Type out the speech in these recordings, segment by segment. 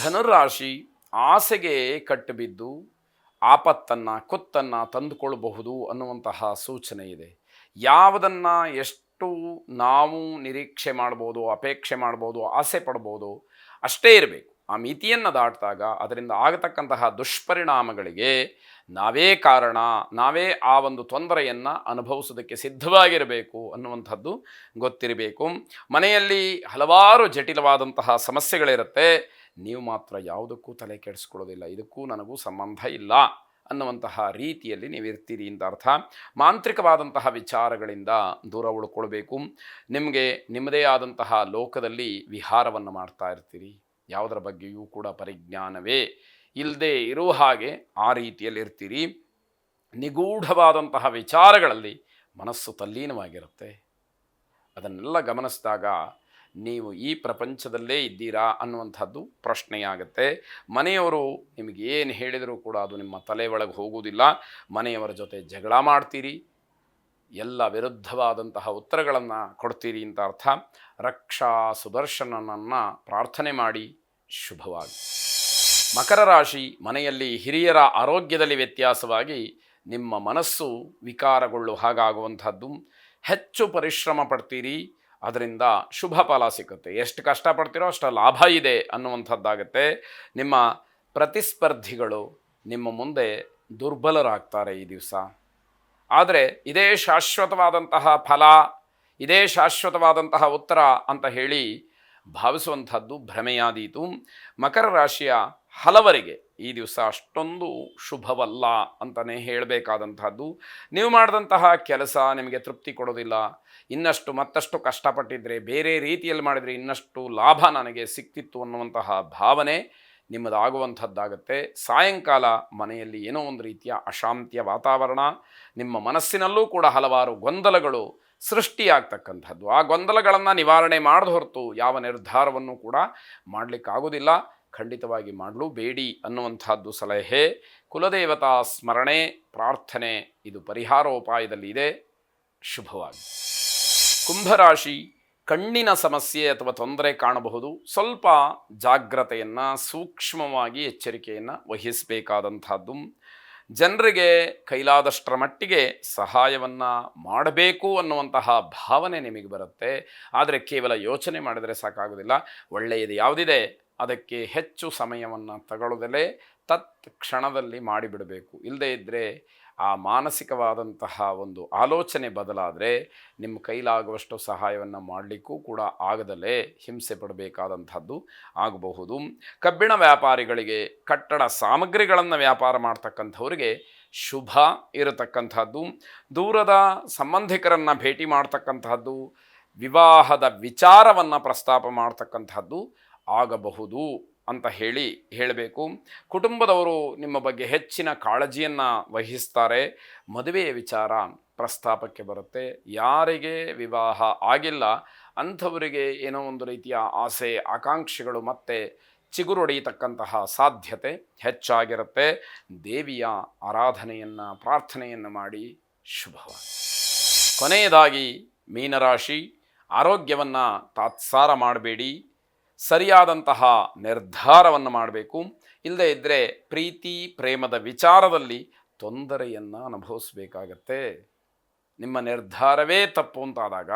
ಧನುರಾಶಿ ಆಸೆಗೆ ಕಟ್ಟಿಬಿದ್ದು ಆಪತ್ತನ್ನು ಕುತ್ತನ್ನು ತಂದುಕೊಳ್ಳಬಹುದು ಅನ್ನುವಂತಹ ಸೂಚನೆ ಇದೆ. ಯಾವುದನ್ನು ಎಷ್ಟು ನಾವು ನಿರೀಕ್ಷೆ ಮಾಡ್ಬೋದು, ಅಪೇಕ್ಷೆ ಮಾಡ್ಬೋದು, ಆಸೆ ಪಡ್ಬೋದು ಅಷ್ಟೇ ಇರಬೇಕು. ಆ ಮಿತಿಯನ್ನು ದಾಟಿದಾಗ ಅದರಿಂದ ಆಗತಕ್ಕಂತಹ ದುಷ್ಪರಿಣಾಮಗಳಿಗೆ ನಾವೇ ಕಾರಣ, ನಾವೇ ಆ ಒಂದು ತೊಂದರೆಯನ್ನು ಅನುಭವಿಸೋದಕ್ಕೆ ಸಿದ್ಧವಾಗಿರಬೇಕು ಅನ್ನುವಂಥದ್ದು ಗೊತ್ತಿರಬೇಕು. ಮನೆಯಲ್ಲಿ ಹಲವಾರು ಜಟಿಲವಾದಂತಹ ಸಮಸ್ಯೆಗಳಿರುತ್ತೆ. ನೀವು ಮಾತ್ರ ಯಾವುದಕ್ಕೂ ತಲೆ ಕೆಡಿಸ್ಕೊಳ್ಳೋದಿಲ್ಲ, ಇದಕ್ಕೂ ನನಗೂ ಸಂಬಂಧ ಇಲ್ಲ ಅನ್ನುವಂತಹ ರೀತಿಯಲ್ಲಿ ನೀವು ಇರ್ತೀರಿ ಅಂತ ಅರ್ಥ. ಮಾಂತ್ರಿಕವಾದಂತಹ ವಿಚಾರಗಳಿಂದ ದೂರ ಉಳ್ಕೊಳ್ಬೇಕು. ನಿಮಗೆ ನಿಮ್ಮದೇ ಆದಂತಹ ಲೋಕದಲ್ಲಿ ವಿಹಾರವನ್ನು ಮಾಡ್ತಾ ಇರ್ತೀರಿ. ಯಾವುದರ ಬಗ್ಗೆಯೂ ಕೂಡ ಪರಿಜ್ಞಾನವೇ ಇಲ್ಲದೆ ಇರುವ ಹಾಗೆ ಆ ರೀತಿಯಲ್ಲಿ ಇರ್ತೀರಿ. ನಿಗೂಢವಾದಂತಹ ವಿಚಾರಗಳಲ್ಲಿ ಮನಸ್ಸು ತಲ್ಲೀನವಾಗಿರುತ್ತೆ. ಅದನ್ನೆಲ್ಲ ಗಮನಿಸಿದಾಗ ನೀವು ಈ ಪ್ರಪಂಚದಲ್ಲೇ ಇದ್ದೀರಾ ಅನ್ನುವಂಥದ್ದು ಪ್ರಶ್ನೆಯಾಗುತ್ತೆ. ಮನೆಯವರು ನಿಮಗೆ ಏನು ಹೇಳಿದರೂ ಕೂಡ ಅದು ನಿಮ್ಮ ತಲೆ ಒಳಗೆ ಹೋಗುವುದಿಲ್ಲ. ಮನೆಯವರ ಜೊತೆ ಜಗಳ ಮಾಡ್ತೀರಿ, ಎಲ್ಲ ವಿರುದ್ಧವಾದಂತಹ ಉತ್ತರಗಳನ್ನು ಕೊಡ್ತೀರಿ ಅಂತ ಅರ್ಥ. ರಕ್ಷಾ ಸುದರ್ಶನನನ್ನು ಪ್ರಾರ್ಥನೆ ಮಾಡಿ. ಶುಭವಾಗಿ. ಮಕರ ರಾಶಿ ಮನೆಯಲ್ಲಿ ಹಿರಿಯರ ಆರೋಗ್ಯದಲ್ಲಿ ವ್ಯತ್ಯಾಸವಾಗಿ ನಿಮ್ಮ ಮನಸ್ಸು ವಿಕಾರಗೊಳ್ಳುವ ಹಾಗಾಗುವಂಥದ್ದು. ಹೆಚ್ಚು ಪರಿಶ್ರಮ ಪಡ್ತೀರಿ, ಅದರಿಂದ ಶುಭ ಫಲ ಸಿಗುತ್ತೆ. ಎಷ್ಟು ಕಷ್ಟಪಡ್ತೀರೋ ಅಷ್ಟು ಲಾಭ ಇದೆ ಅನ್ನುವಂಥದ್ದಾಗುತ್ತೆ. ನಿಮ್ಮ ಪ್ರತಿಸ್ಪರ್ಧಿಗಳು ನಿಮ್ಮ ಮುಂದೆ ದುರ್ಬಲರಾಗ್ತಾರೆ ಈ ದಿವಸ. ಆದರೆ ಇದೇ ಶಾಶ್ವತವಾದಂತಹ ಫಲ, ಇದೇ ಶಾಶ್ವತವಾದಂತಹ ಉತ್ತರ ಅಂತ ಹೇಳಿ ಭಾವಿಸುವಂಥದ್ದು ಭ್ರಮೆಯಾದೀತು. ಮಕರ ರಾಶಿಯ ಹಲವರಿಗೆ ಈ ದಿವಸ ಅಷ್ಟೊಂದು ಶುಭವಲ್ಲ ಅಂತಲೇ ಹೇಳಬೇಕಾದಂಥದ್ದು. ನೀವು ಮಾಡಿದಂತಹ ಕೆಲಸ ನಿಮಗೆ ತೃಪ್ತಿ ಕೊಡೋದಿಲ್ಲ. ಇನ್ನಷ್ಟು ಮತ್ತಷ್ಟು ಕಷ್ಟಪಟ್ಟಿದ್ದರೆ, ಬೇರೆ ರೀತಿಯಲ್ಲಿ ಮಾಡಿದರೆ ಇನ್ನಷ್ಟು ಲಾಭ ನನಗೆ ಸಿಕ್ತಿತ್ತು ಅನ್ನುವಂತಹ ಭಾವನೆ ನಿಮ್ಮದಾಗುವಂಥದ್ದಾಗತ್ತೆ. ಸಾಯಂಕಾಲ ಮನೆಯಲ್ಲಿ ಏನೋ ಒಂದು ರೀತಿಯ ಅಶಾಂತಿಯ ವಾತಾವರಣ, ನಿಮ್ಮ ಮನಸ್ಸಿನಲ್ಲೂ ಕೂಡ ಹಲವಾರು ಗೊಂದಲಗಳು ಸೃಷ್ಟಿಯಾಗ್ತಕ್ಕಂಥದ್ದು. ಆ ಗೊಂದಲಗಳನ್ನು ನಿವಾರಣೆ ಮಾಡದ ಹೊರತು ಯಾವ ನಿರ್ಧಾರವನ್ನು ಕೂಡ ಮಾಡಲಿಕ್ಕಾಗೋದಿಲ್ಲ. ಖಂಡಿತವಾಗಿ ಮಾಡಲೂಬೇಡಿ ಅನ್ನುವಂಥದ್ದು ಸಲಹೆ. ಕುಲದೇವತಾ ಸ್ಮರಣೆ, ಪ್ರಾರ್ಥನೆ ಇದು ಪರಿಹಾರೋಪಾಯದಲ್ಲಿ ಇದೆ. ಶುಭವಾಗಿ. ಕುಂಭರಾಶಿ ಕಣ್ಣಿನ ಸಮಸ್ಯೆ ಅಥವಾ ತೊಂದರೆ ಕಾಣಬಹುದು. ಸ್ವಲ್ಪ ಜಾಗ್ರತೆಯನ್ನು, ಸೂಕ್ಷ್ಮವಾಗಿ ಎಚ್ಚರಿಕೆಯನ್ನು ವಹಿಸಬೇಕಾದಂಥದ್ದು. ಜನರಿಗೆ ಕೈಲಾದಷ್ಟರ ಮಟ್ಟಿಗೆ ಸಹಾಯವನ್ನು ಮಾಡಬೇಕು ಅನ್ನುವಂತಹ ಭಾವನೆ ನಿಮಗೆ ಬರುತ್ತೆ. ಆದರೆ ಕೇವಲ ಯೋಚನೆ ಮಾಡಿದರೆ ಸಾಕಾಗೋದಿಲ್ಲ. ಒಳ್ಳೆಯದು ಯಾವುದಿದೆ ಅದಕ್ಕೆ ಹೆಚ್ಚು ಸಮಯವನ್ನು ತಗೊಳ್ಳೋದಲ್ಲೇ ತತ್ಕ್ಷಣದಲ್ಲಿ ಮಾಡಿಬಿಡಬೇಕು. ಇಲ್ಲದೇ ಇದ್ದರೆ ಆ ಮಾನಸಿಕವಾದಂತಹ ಒಂದು ಆಲೋಚನೆ ಬದಲಾದರೆ ನಿಮ್ಮ ಕೈಲಾಗುವಷ್ಟು ಸಹಾಯವನ್ನು ಮಾಡಲಿಕ್ಕೂ ಕೂಡ ಆಗದಲ್ಲೇ ಹಿಂಸೆ ಪಡಬೇಕಾದಂಥದ್ದು ಆಗಬಹುದು. ಕಬ್ಬಿಣ ವ್ಯಾಪಾರಿಗಳಿಗೆ, ಕಟ್ಟಡ ಸಾಮಗ್ರಿಗಳನ್ನು ವ್ಯಾಪಾರ ಮಾಡ್ತಕ್ಕಂಥವ್ರಿಗೆ ಶುಭ ಇರತಕ್ಕಂಥದ್ದು. ದೂರದ ಸಂಬಂಧಿಕರನ್ನು ಭೇಟಿ ಮಾಡ್ತಕ್ಕಂಥದ್ದು, ವಿವಾಹದ ವಿಚಾರವನ್ನು ಪ್ರಸ್ತಾಪ ಮಾಡ್ತಕ್ಕಂಥದ್ದು ಆಗಬಹುದು ಅಂತ ಹೇಳಬೇಕು. ಕುಟುಂಬದವರು ನಿಮ್ಮ ಬಗ್ಗೆ ಹೆಚ್ಚಿನ ಕಾಳಜಿಯನ್ನು ವಹಿಸ್ತಾರೆ. ಮದುವೆಯ ವಿಚಾರ ಪ್ರಸ್ತಾಪಕ್ಕೆ ಬರುತ್ತೆ. ಯಾರಿಗೆ ವಿವಾಹ ಆಗಿಲ್ಲ ಅಂಥವರಿಗೆ ಏನೋ ಒಂದು ರೀತಿಯ ಆಸೆ, ಆಕಾಂಕ್ಷೆಗಳು ಮತ್ತೆ ಚಿಗುರೊಡೆಯತಕ್ಕಂತಹ ಸಾಧ್ಯತೆ ಹೆಚ್ಚಾಗಿರುತ್ತೆ. ದೇವಿಯ ಆರಾಧನೆಯನ್ನು, ಪ್ರಾರ್ಥನೆಯನ್ನು ಮಾಡಿ. ಶುಭವಾಗಿ. ಕೊನೆಯದಾಗಿ ಮೀನರಾಶಿ, ಆರೋಗ್ಯವನ್ನು ತಾತ್ಸಾರ ಮಾಡಬೇಡಿ. ಸರಿಯಾದಂತಹ ನಿರ್ಧಾರವನ್ನು ಮಾಡಬೇಕು. ಇಲ್ಲದೇ ಇದ್ದರೆ ಪ್ರೀತಿ ಪ್ರೇಮದ ವಿಚಾರದಲ್ಲಿ ತೊಂದರೆಯನ್ನು ಅನುಭವಿಸಬೇಕಾಗತ್ತೆ. ನಿಮ್ಮ ನಿರ್ಧಾರವೇ ತಪ್ಪು ಅಂತಾದಾಗ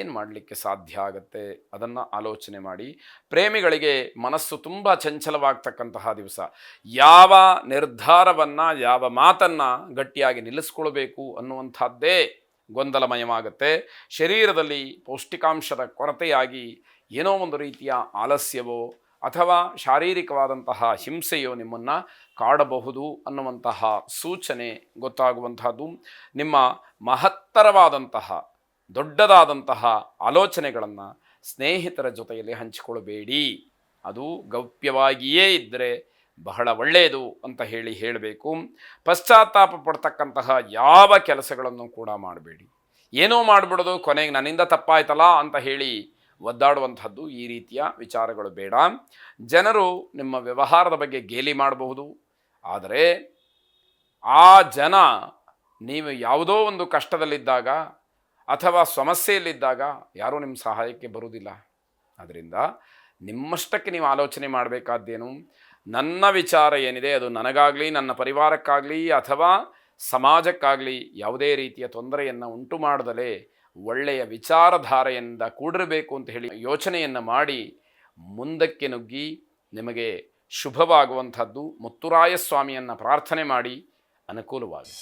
ಏನು ಮಾಡಲಿಕ್ಕೆ ಸಾಧ್ಯ ಆಗುತ್ತೆ ಅದನ್ನು ಆಲೋಚನೆ ಮಾಡಿ. ಪ್ರೇಮಿಗಳಿಗೆ ಮನಸ್ಸು ತುಂಬ ಚಂಚಲವಾಗ್ತಕ್ಕಂತಹ ದಿವಸ. ಯಾವ ನಿರ್ಧಾರವನ್ನು, ಯಾವ ಮಾತನ್ನು ಗಟ್ಟಿಯಾಗಿ ನಿಲ್ಲಿಸ್ಕೊಳ್ಬೇಕು ಅನ್ನುವಂಥದ್ದೇ ಗೊಂದಲಮಯವಾಗುತ್ತೆ. ಶರೀರದಲ್ಲಿ ಪೌಷ್ಟಿಕಾಂಶದ ಕೊರತೆಯಾಗಿ ಏನೋ ಒಂದು ರೀತಿಯ ಆಲಸ್ಯವೋ ಅಥವಾ ಶಾರೀರಿಕವಾದಂತಹ ಹಿಂಸೆಯೋ ನಿಮ್ಮನ್ನು ಕಾಡಬಹುದು ಅನ್ನುವಂತಹ ಸೂಚನೆ ಗೊತ್ತಾಗುವಂತಹದ್ದು. ನಿಮ್ಮ ಮಹತ್ತರವಾದಂತಹ ದೊಡ್ಡದಾದಂತಹ ಆಲೋಚನೆಗಳನ್ನು ಸ್ನೇಹಿತರ ಜೊತೆಯಲ್ಲಿ ಹಂಚಿಕೊಳ್ಳಬೇಡಿ. ಅದು ಗೌಪ್ಯವಾಗಿಯೇ ಇದ್ದರೆ ಬಹಳ ಒಳ್ಳೆಯದು ಅಂತ ಹೇಳಬೇಕು. ಪಶ್ಚಾತ್ತಾಪ ಪಡ್ತಕ್ಕಂತಹ ಯಾವ ಕೆಲಸಗಳನ್ನು ಕೂಡ ಮಾಡಬೇಡಿ. ಏನೋ ಮಾಡಿಬಿಡೋದು, ಕೊನೆಗೆ ನನ್ನಿಂದ ತಪ್ಪಾಯ್ತಲ್ಲ ಅಂತ ಹೇಳಿ ಒದ್ದಾಡುವಂಥದ್ದು, ಈ ರೀತಿಯ ವಿಚಾರಗಳು ಬೇಡ. ಜನರು ನಿಮ್ಮ ವ್ಯವಹಾರದ ಬಗ್ಗೆ ಗೇಲಿ ಮಾಡಬಹುದು. ಆದರೆ ಆ ಜನ ನೀವು ಯಾವುದೋ ಒಂದು ಕಷ್ಟದಲ್ಲಿದ್ದಾಗ ಅಥವಾ ಸಮಸ್ಯೆಯಲ್ಲಿದ್ದಾಗ ಯಾರೂ ನಿಮ್ಮ ಸಹಾಯಕ್ಕೆ ಬರುವುದಿಲ್ಲ. ಆದ್ದರಿಂದ ನಿಮ್ಮಷ್ಟಕ್ಕೆ ನೀವು ಆಲೋಚನೆ ಮಾಡಬೇಕಾದ್ದೇನು, ನನ್ನ ವಿಚಾರ ಏನಿದೆ ಅದು ನನಗಾಗಲಿ ನನ್ನ ಪರಿವಾರಕ್ಕಾಗಲಿ ಅಥವಾ ಸಮಾಜಕ್ಕಾಗಲಿ ಯಾವುದೇ ರೀತಿಯ ತೊಂದರೆಯನ್ನು ಉಂಟು ಮಾಡದಲೇ ಒಳ್ಳೆಯ ವಿಚಾರಧಾರೆಯಿಂದ ಕೂಡಿರಬೇಕು ಅಂತ ಹೇಳಿ ಯೋಚನೆಯನ್ನು ಮಾಡಿ ಮುಂದಕ್ಕೆ ನುಗ್ಗಿ ನಿಮಗೆ ಶುಭವಾಗುವಂಥದ್ದು ಮುತ್ತುರಾಯ ಸ್ವಾಮಿಯನ್ನು ಪ್ರಾರ್ಥನೆ ಮಾಡಿ ಅನುಕೂಲವಾಗಿದೆ.